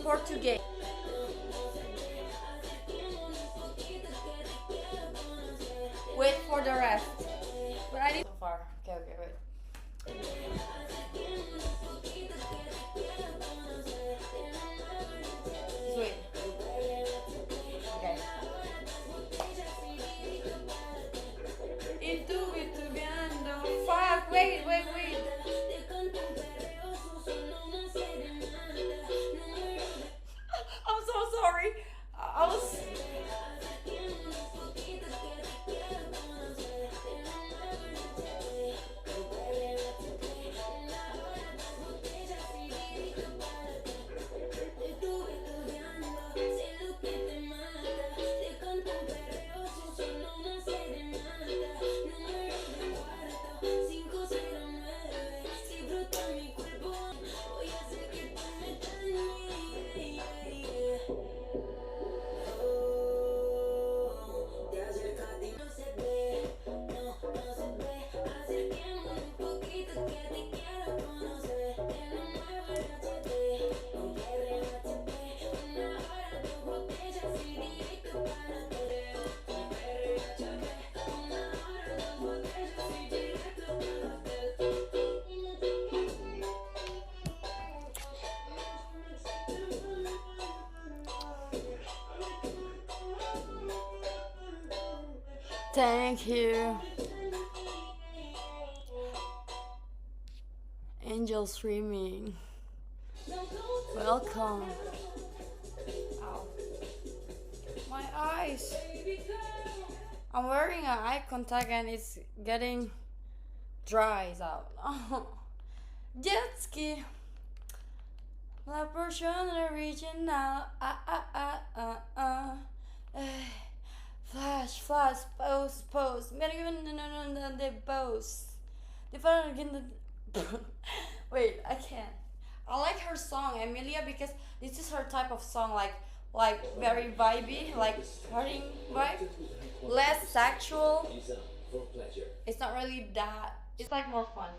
Portuguese. Wait for the rest. But I need so far. Okay, okay, wait. Just wait. Okay. Into viendo. Fuck, wait, wait, wait. I'm so sorry. I was. Thank you. Angel streaming. Welcome. Ow. My eyes. I'm wearing an eye contact and it's getting dries out. Jet ski. La portion original. Flash, flash, post, post. The post. The Wait, I can't. I like her song, Emilia, because this is her type of song, like very vibey, like partying vibe, less sexual. It's not really that. It's like more fun.